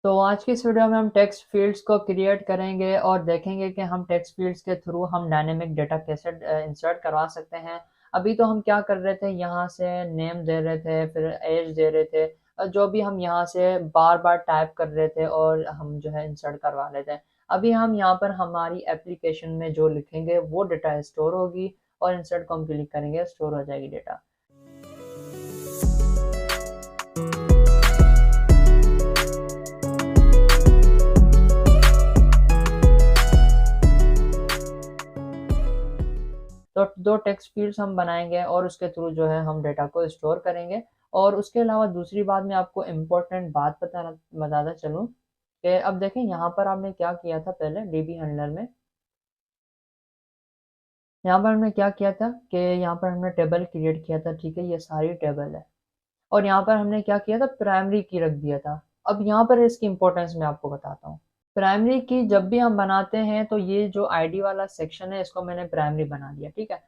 तो आज की इस वीडियो में हम टेक्स्ट फील्ड्स को क्रिएट करेंगे और देखेंगे कि हम टेक्स्ट फील्ड्स के थ्रू हम डायनेमिक डेटा कैसे इंसर्ट करवा सकते हैं। अभी तो हम क्या कर रहे थे, यहाँ से नेम दे रहे थे, फिर एज दे रहे थे, जो भी हम यहाँ से बार बार टाइप कर रहे थे और हम जो है इंसर्ट करवा लेते हैं। अभी हम यहाँ पर हमारी एप्लीकेशन में जो लिखेंगे वो डेटा स्टोर होगी और इंसर्ट को हम क्लिक करेंगे, स्टोर हो जाएगी डेटा। तो दो टेक्स्ट फील्ड्स हम बनाएंगे और उसके थ्रू जो है हम डेटा को स्टोर करेंगे। और उसके अलावा दूसरी बात मैं आपको इम्पोर्टेंट बात बताता चलूँ कि अब देखें यहाँ पर आपने क्या किया था, पहले डीबी हैंडलर में यहाँ पर हमने क्या किया था कि यहाँ पर हमने टेबल क्रिएट किया था। ठीक है, ये सारी टेबल है और यहाँ पर हमने क्या किया था, प्राइमरी की रख दिया था। अब यहाँ पर इसकी इंपॉर्टेंस मैं आपको बताता हूँ। प्राइमरी की जब भी हम बनाते हैं तो ये जो आईडी वाला सेक्शन है इसको मैंने प्राइमरी बना दिया। ठीक है,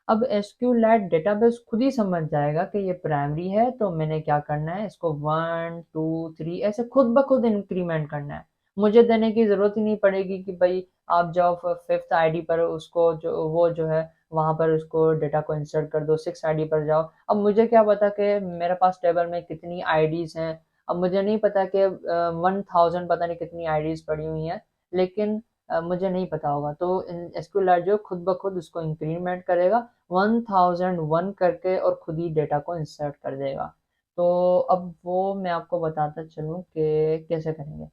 अब एसक्यूएलाइट डेटाबेस खुद ही समझ जाएगा कि ये प्राइमरी है, तो मैंने क्या करना है, इसको 1 2 3 ऐसे खुद ब खुद इंक्रीमेंट करना है। मुझे देने की जरूरत ही नहीं पड़ेगी कि भाई आप जाओ फिफ्थ आईडी पर, उसको जो वो जो है वहां पर उसको डेटा को इंसर्ट कर दो, 6 आईडी पर जाओ। अब मुझे क्या पता कि मेरे पास टेबल में कितनी आईडीज हैं। अब मुझे नहीं पता कि 1000 पता नहीं कितनी आईडीज पड़ी हुई हैं, लेकिन मुझे नहीं पता होगा, तो एसक्यूएल जो खुद ब खुद उसको इंक्रीमेंट करेगा 1001 करके और खुद ही डेटा को इंसर्ट कर देगा। तो अब वो मैं आपको बताता चलूँ कि कैसे करेंगे।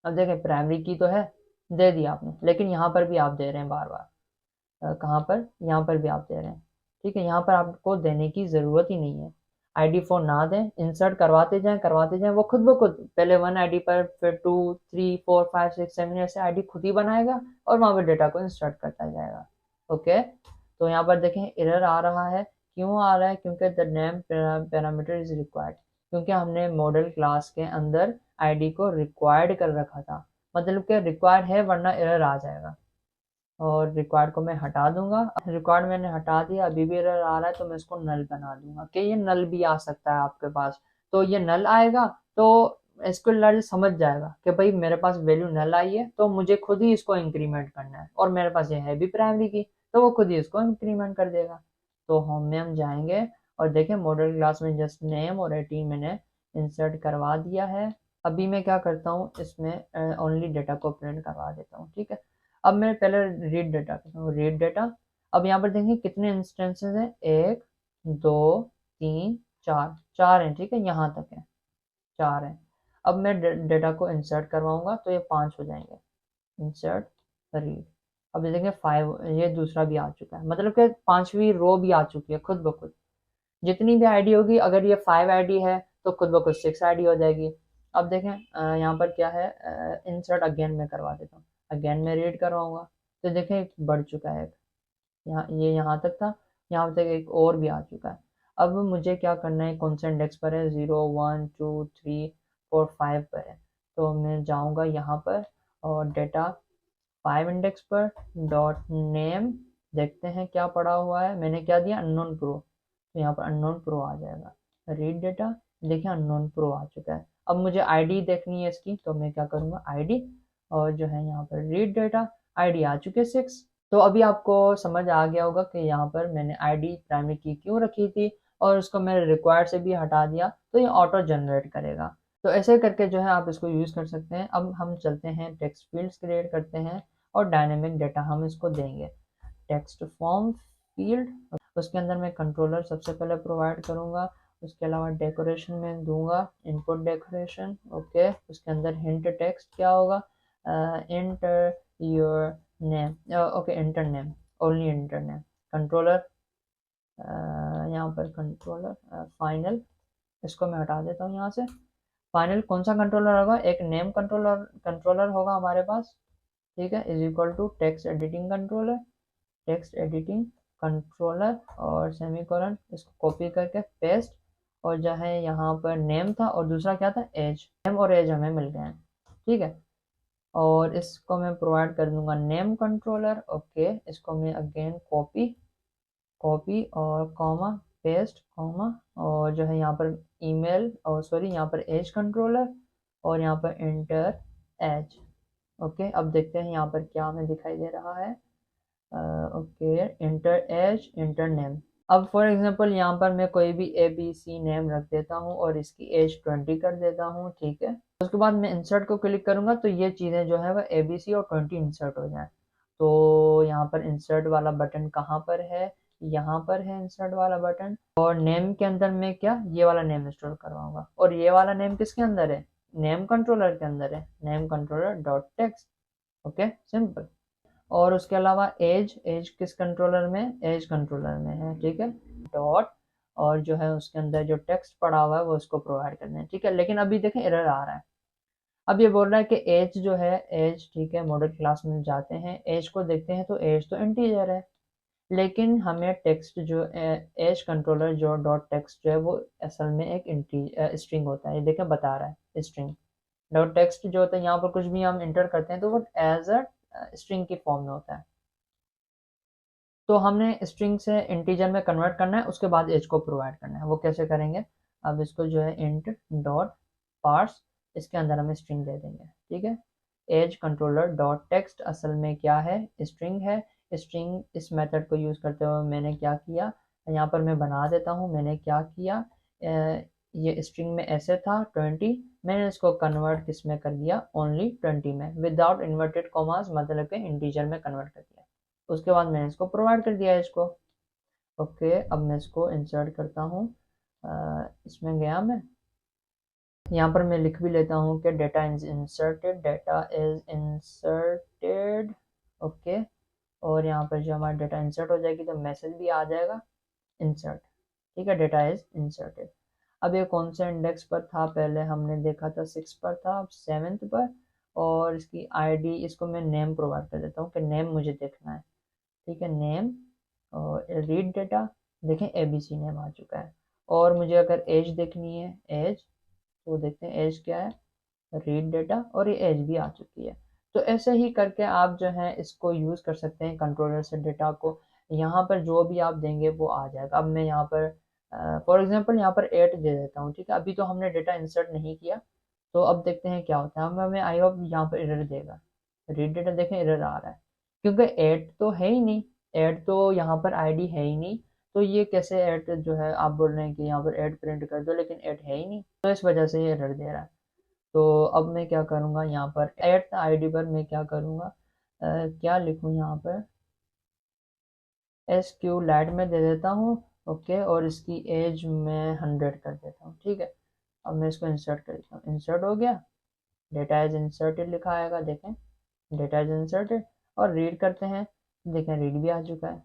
अब देखें, प्राइमरी की तो है, दे दिया आपने, लेकिन यहाँ पर भी आप दे रहे हैं बार बार। कहाँ पर, यहाँ पर भी आप दे रहे हैं। ठीक है, यहाँ पर आपको देने की ज़रूरत ही नहीं है। आईडी 4 ना दें, इंसर्ट करवाते जाएं, वो खुद ब खुद पहले 1 आईडी पर, फिर 2 3 4 5 6 7 ऐसे आईडी खुद ही बनाएगा और वहाँ पर डेटा को इंसर्ट करता जाएगा। ओके, तो यहाँ पर देखें एरर आ रहा है। क्यों आ रहा है? क्योंकि the name parameter is required, क्योंकि हमने मॉडल क्लास के अंदर आईडी को रिक्वायर्ड कर रखा था। मतलब कि रिक्वायर्ड है, वरना एरर आ जाएगा। और रिक्वायर्ड को मैं हटा दूंगा। रिक्वायर्ड मैंने हटा दिया, अभी भी एरर आ रहा है तो मैं इसको नल बना दूंगा कि ये नल भी आ सकता है आपके पास। तो ये नल आएगा तो एसक्यूएल लाइब्रेरी समझ जाएगा कि भाई मेरे पास वैल्यू नल आई है, तो मुझे खुद ही इसको इंक्रीमेंट करना है, और मेरे पास ये है भी प्राइमरी की, तो वो खुद ही इसको इंक्रीमेंट कर देगा। तो होम में हम जाएंगे और देखें मॉडल क्लास में जस्ट नेम और 18 मैंने इंसर्ट करवा दिया है। अभी मैं क्या करता हूँ, इसमें ओनली डेटा को प्रिंट करवा देता हूँ। ठीक है, अब मैं पहले रीड डेटा करता हूँ, रीड डेटा। अब यहाँ पर देखेंगे कितने इंस्टेंसेस हैं, 1 2 3 4, 4 हैं। ठीक है, यहाँ तक है, 4 हैं। अब मैं डेटा को इंसर्ट करवाऊंगा तो ये 5 हो जाएंगे। इंसर्ट रीड, अब देखेंगे 5, ये दूसरा भी आ चुका है, मतलब कि पांचवी रो भी आ चुकी है खुद ब खुद। जितनी भी आईडी होगी, अगर ये 5 आईडी है तो खुद ब खुद 6 आईडी हो जाएगी। अब देखें यहाँ पर क्या है, इंसर्ट अगेन में करवा देता हूँ, अगेन में रीड करवाऊंगा तो देखें एक बढ़ चुका है। यहाँ ये यहाँ तक था, यहाँ तक एक और भी आ चुका है। अब मुझे क्या करना है, कौन से इंडेक्स पर है, 0 1 2 3 4 5 पर है। तो मैं जाऊँगा यहाँ पर और डेटा 5 इंडेक्स पर डॉट नेम, देखते हैं क्या पड़ा हुआ है। मैंने क्या दिया, अननोन प्रो, तो यहाँ पर अननोन प्रो आ जाएगा। रीड डेटा, देखिए अननोन प्रो आ चुका है। अब मुझे आईडी देखनी है इसकी, तो मैं क्या करूँगा, आईडी, और जो है यहाँ पर रीड डेटा, आईडी आ चुके 6। तो अभी आपको समझ आ गया होगा कि यहाँ पर मैंने आईडी प्राइमरी की क्यों रखी थी, और उसको मैंने रिक्वायर्ड से भी हटा दिया, तो ये ऑटो जनरेट करेगा। तो ऐसे करके जो है आप इसको यूज़ कर सकते हैं। अब हम चलते हैं टेक्स्ट फील्ड्स क्रिएट करते हैं और डायनेमिक डेटा हम इसको देंगे। टेक्स्ट फॉर्म फील्ड, उसके अंदर मैं कंट्रोलर सबसे पहले प्रोवाइड करूँगा। उसके अलावा डेकोरेशन में दूंगा इनपुट डेकोरेशन। ओके, उसके अंदर हिंट टेक्स्ट क्या होगा, inter your name. Okay, inter name, only inter name. Controller, यहाँ पर कंट्रोलर फाइनल, इसको मैं हटा देता हूँ यहाँ से। फाइनल कौन सा कंट्रोलर होगा, एक नेम कंट्रोलर कंट्रोलर होगा हमारे पास। ठीक है, is equal to text editing controller, text editing controller और सेमीकोलन, इसको कॉपी करके पेस्ट। और जो है यहाँ पर नेम था और दूसरा क्या था, एज। नेम और एज हमें मिल गए हैं। ठीक है, और इसको मैं प्रोवाइड कर दूंगा नेम कंट्रोलर। ओके, इसको मैं अगेन कॉपी, कॉपी और कॉमा, पेस्ट कॉमा, और जो है यहाँ पर ईमेल, और सॉरी यहाँ पर एज कंट्रोलर, और यहाँ पर इंटर एज। ओके, अब देखते हैं यहाँ पर क्या हमें दिखाई दे रहा है। Okay, enter age, enter name. अब फॉर एग्जांपल यहाँ पर मैं कोई भी ए बी सी नेम रख देता हूँ और इसकी एज 20 कर देता हूँ, ठीक है। उसके बाद मैं इंसर्ट को क्लिक करूंगा तो ये चीज़ें जो है वह ए बी सी और 20 इंसर्ट हो जाए। तो यहाँ पर इंसर्ट वाला बटन कहाँ पर है, यहाँ पर है इंसर्ट वाला बटन। और नेम के अंदर मैं क्या ये वाला नेम इंस्टॉल करवाऊंगा, और ये वाला नेम किसके अंदर है, नेम कंट्रोलर के अंदर है, name controller dot text. Okay, simple. और उसके अलावा एज, एज किस कंट्रोलर में, एज कंट्रोलर में है, ठीक है। डॉट, और जो है उसके अंदर जो टेक्स्ट पड़ा हुआ है वो उसको प्रोवाइड करना है, ठीक है। लेकिन अभी देखें एरर आ रहा है। अब ये बोल रहा है कि एज जो है, एज, ठीक है, मॉडल क्लास में जाते हैं, एज को देखते हैं तो एज तो इंटीजर है, लेकिन हमें टेक्स्ट जो एज कंट्रोलर जो डॉट टेक्स्ट जो है वो असल में एक स्ट्रिंग होता है। ये देखें बता रहा है स्ट्रिंग। डॉट टेक्स्ट जो होता है यहाँ पर कुछ भी हम इंटर करते हैं तो वो एज अ स्ट्रिंग की फॉर्म में होता है। तो हमने स्ट्रिंग से इंटीजर में कन्वर्ट करना है, उसके बाद एज को प्रोवाइड करना है। वो कैसे करेंगे, अब इसको जो है इंट डॉट पार्स, इसके अंदर हम स्ट्रिंग दे देंगे, ठीक है। एज कंट्रोलर डॉट टेक्स्ट असल में क्या है, स्ट्रिंग है। स्ट्रिंग इस मेथड को यूज़ करते हुए मैंने क्या किया, यहाँ पर मैं बना देता हूँ। मैंने क्या किया, ये स्ट्रिंग में ऐसे था 20, मैंने इसको कन्वर्ट किस में कर दिया, ओनली 20 में, विदाउट इन्वर्टेड कॉमास, मतलब कि इंटीजर में कन्वर्ट कर दिया। उसके बाद मैंने इसको प्रोवाइड कर दिया इसको। ओके, अब मैं इसको इंसर्ट करता हूँ। इसमें गया मैं, यहाँ पर मैं लिख भी लेता हूँ कि data is inserted, data is inserted. Okay, और यहाँ पर जो हमारा डेटा इंसर्ट हो जाएगी तो मैसेज भी आ जाएगा इंसर्ट, ठीक है, डेटा इज इंसर्टेड। अब ये कौन से इंडेक्स पर था, पहले हमने देखा था 6 पर था, अब 7th पर। और इसकी आईडी, इसको मैं नेम प्रोवाइड कर देता हूँ कि नेम मुझे देखना है, ठीक है, नेम। और रीड डेटा, देखें एबीसी नेम आ चुका है। और मुझे अगर एज देखनी है, एज, तो देखते हैं एज क्या है, रीड डेटा, और ये एज भी आ चुकी है। तो ऐसे ही करके आप जो है इसको यूज़ कर सकते हैं कंट्रोलर से डेटा को। यहाँ पर जो भी आप देंगे वो आ जाएगा। अब मैं यहाँ पर फॉर एग्जांपल यहाँ पर 8 दे देता हूँ, ठीक है। अभी तो हमने डेटा इंसर्ट नहीं किया, तो अब देखते हैं क्या होता है। अब हमें आई होप यहाँ पर एरर देगा, रीड डेटा, देखें एरर आ रहा है, क्योंकि 8 तो है ही नहीं, 8 तो यहाँ पर आईडी है ही नहीं। तो ये कैसे 8 जो है, आप बोल रहे हैं कि यहाँ पर 8 प्रिंट कर दो, लेकिन 8 है ही नहीं, तो इस वजह से ये एरर दे रहा है। तो अब मैं क्या करूँगा, यहाँ पर 8th आईडी पर मैं क्या करूँगा, क्या लिखूँ यहाँ पर, SQ लाइट में दे देता हूँ। ओके, और इसकी एज में 100 कर देता हूँ, ठीक है। अब मैं इसको इंसर्ट कर देता हूँ, इंसर्ट हो गया, डेटा इज इंसर्टेड लिखा आएगा, देखें डेटा इज इंसर्टेड। और रीड करते हैं, देखें रीड भी आ चुका है।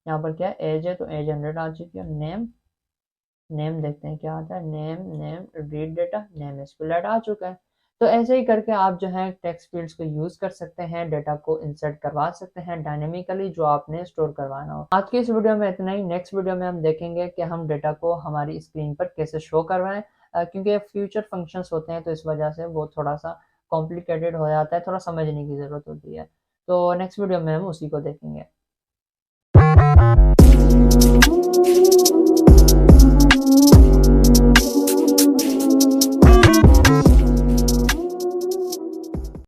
यहाँ पर क्या एज है, तो एज 100 आ चुकी है। नेम, नेम देखते हैं क्या आता है, name, name read data, name स्कूलेट आ चुका है। तो ऐसे ही करके आप जो है टेक्स्ट फील्ड्स को यूज कर सकते हैं, डेटा को इंसर्ट करवा सकते हैं डायनेमिकली जो आपने स्टोर करवाना हो। आज की इस वीडियो में इतना ही। नेक्स्ट वीडियो में हम देखेंगे कि हम डेटा को हमारी स्क्रीन पर कैसे शो करवाएं, क्योंकि फ्यूचर फंक्शंस होते हैं तो इस वजह से वो थोड़ा सा कॉम्प्लिकेटेड हो जाता है, थोड़ा समझने की ज़रूरत होती है। तो नेक्स्ट वीडियो में हम उसी को देखेंगे।